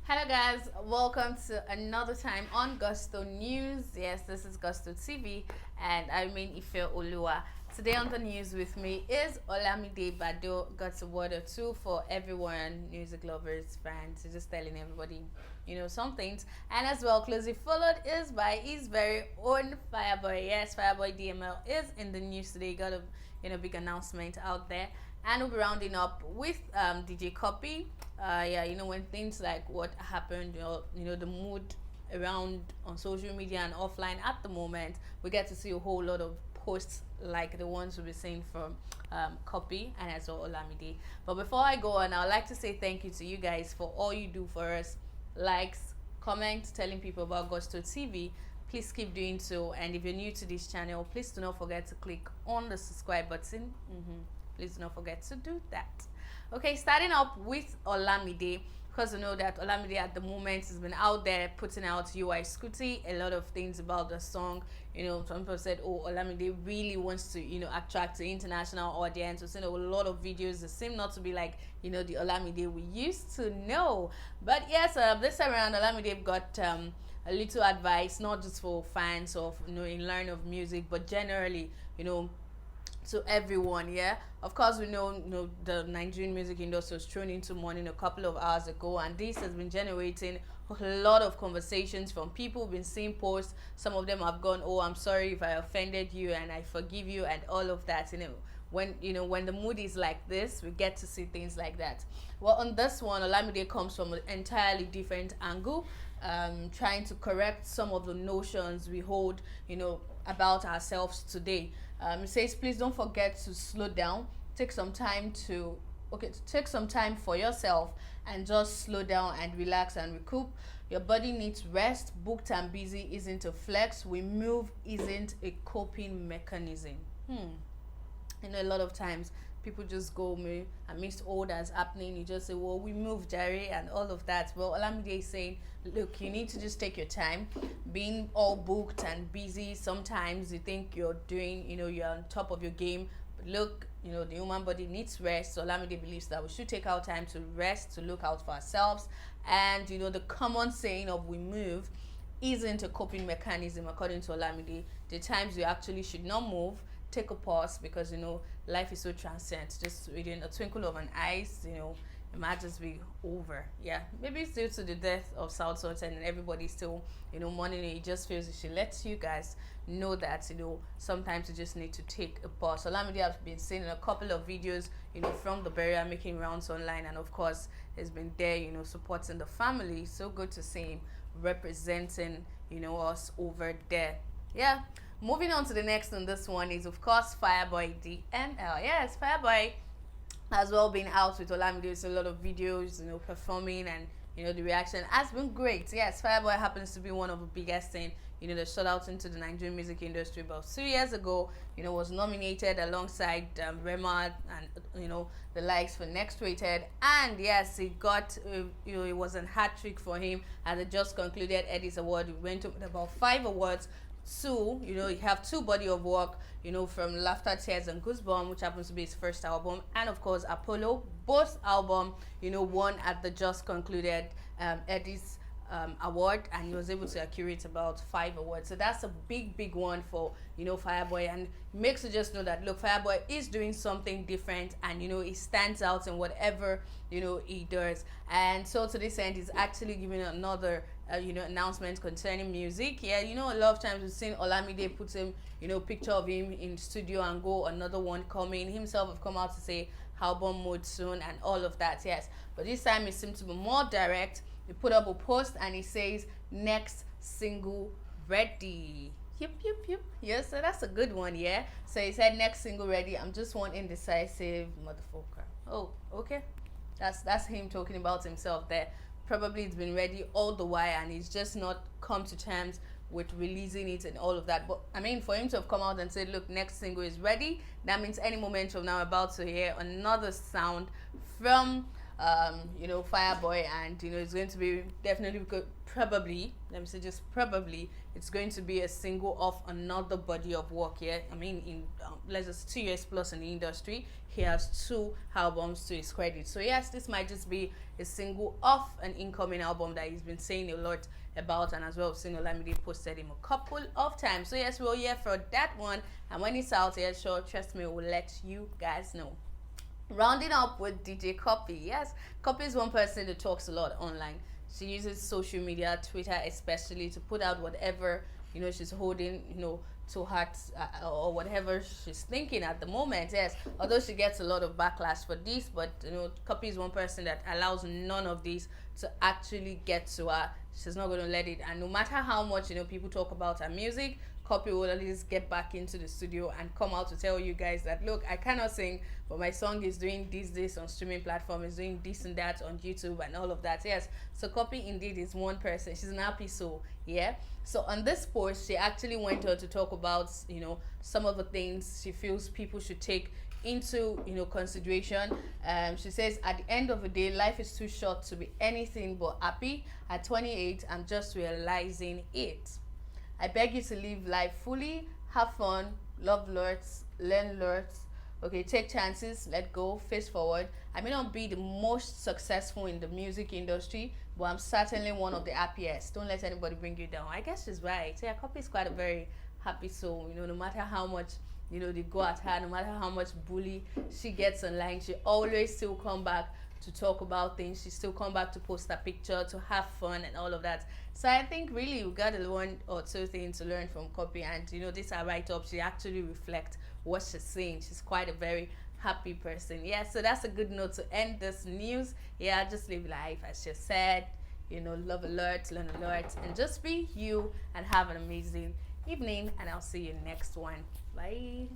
Hello guys, welcome to another time on Gusto News. Yes, this is Gusto TV and I mean Ife Olua. Today on the news with me is Olamide Bado. Got a word or two for everyone, music lovers, fans, just telling everybody, some things. And as well, closely followed is by his very own Fireboy. Yes, Fireboy DML is in the news today. Got a big announcement out there. And we'll be rounding up with DJ Cuppy. Yeah, when things like what happened, the mood around on social media and offline at the moment, we get to see a whole lot of posts like the ones we'll be seeing from Cuppy and as well Olamide. But before I go on, I'd like to say thank you to you guys for all you do for us. Likes, comments, telling people about Gusto TV. Please keep doing so. And if you're new to this channel, please do not forget to click on the subscribe button. Please do not forget to do that. Okay, starting up with Olamide, because we know that Olamide at the moment has been out there putting out UI Scooty, a lot of things about the song. Some people said, oh, Olamide really wants to, attract the international audience. We've seen a lot of videos that seem not to be like, the Olamide we used to know. But yes, this time around, Olamide got a little advice, not just for fans of, in line of music, but generally, to everyone. Yeah, of course we know, the Nigerian music industry was thrown into mourning a couple of hours ago, and this has been generating a lot of conversations from people who've been seeing posts. Some of them have gone, oh, I'm sorry if I offended you and I forgive you and all of that. When the mood is like this, we get to see things like that. Well, on this one, Olamide comes from an entirely different angle, trying to correct some of the notions we hold, about ourselves today. It says, please don't forget to slow down. Take some time take some time for yourself and just slow down and relax and recoup. Your body needs rest. Booked and busy isn't a flex. We move isn't a coping mechanism. A lot of times people just go amidst all that's happening, you just say, well, we move, Jerry, and all of that. Well, Olamide is saying, look, you need to just take your time. Being all booked and busy, sometimes you think you're doing, you're on top of your game. But look, the human body needs rest. So Olamide believes that we should take our time to rest, to look out for ourselves. And, the common saying of we move isn't a coping mechanism, according to Olamide. The times you actually should not move, take a pause, because life is so transient. Just within a twinkle of an eye, it might just be over. Yeah, maybe it's due to the death of South Sultan and everybody still mourning it. It just feels it should let you guys know that sometimes you just need to take a pause. So Olamide has been seeing a couple of videos from the burial, making rounds online, and of course has been there supporting the family. So good to see him representing us over there. Yeah. Moving on to the next one, this one is, of course, Fireboy DML. Yes, Fireboy has well been out with Olamide, a lot of videos, performing, and, the reaction has been great. Yes, Fireboy happens to be one of the biggest things, that shot out into the Nigerian music industry about 2 years ago, was nominated alongside Rema and, the likes for Next Rated. And yes, he got, it was a hat trick for him at the just concluded Eddie's Award. We went to about 5 awards. Two, you have 2 body of work, from Laughter, Tears, and Goosebumps, which happens to be his first album, and of course Apollo. Both album, won at the just concluded Eddie's award, and he was able to accurate about 5 awards. So that's a big one for Fireboy, and makes you just know that, look, Fireboy is doing something different, and he stands out in whatever he does. And so to this end, he's actually giving another announcement concerning music. Yeah, a lot of times we've seen Olamide put him picture of him in studio and go another one coming. Himself have come out to say album mode soon and all of that. Yes, but this time it seems to be more direct. He put up a post and he says, next single ready. Yep. Yeah, so that's a good one. Yeah, so he said, next single ready. I'm just one indecisive motherfucker. Oh, okay. That's him talking about himself there. Probably it's been ready all the while, and he's just not come to terms with releasing it and all of that. But I mean, for him to have come out and said, look, next single is ready, that means any moment from now about to hear another sound from Fireboy, and it's going to be definitely probably, let me say just probably, it's going to be a single of another body of work here. I mean, in let's just 2 years plus in the industry, he has 2 albums to his credit. So yes, this might just be a single of an incoming album that he's been saying a lot about, and as well single Olamide posted him a couple of times. So yes, we'll hear for that one, and when it's out here, sure, trust me, we'll let you guys know. Rounding up with DJ Cuppy. Yes, Cuppy is one person that talks a lot online. She uses social media, Twitter especially, to put out whatever she's holding to heart, or whatever she's thinking at the moment. Yes, although she gets a lot of backlash for this, but Cuppy is one person that allows none of this to actually get to her. She's not going to let it, and no matter how much people talk about her music, Cuppy will always get back into the studio and come out to tell you guys that, look, I cannot sing, but my song is doing this on streaming platform, is doing this and that on YouTube and all of that. Yes, so Cuppy indeed is one person. She's an happy soul. Yeah. So on this post, she actually went on to talk about some of the things she feels people should take into consideration. She says, at the end of the day, life is too short to be anything but happy. At 28, I'm just realizing it. I beg you to live life fully, have fun, love lots, learn lots. Okay, take chances, let go, face forward. I may not be the most successful in the music industry, but I'm certainly one of the happiest. Don't let anybody bring you down. I guess she's right. Yeah, Cuppy is quite a very happy soul. No matter how much they go at her, no matter how much bully she gets online, she always still come back to talk about things. She still come back to post a picture, to have fun and all of that. So I think really we got one or two things to learn from Cuppy, and this are right up. She actually reflects what she's saying. She's quite a very happy person. Yeah, so that's a good note to end this news. Yeah, just live life as she said. Love alert, learn alert, and just be you and have an amazing evening, and I'll see you next one. Bye.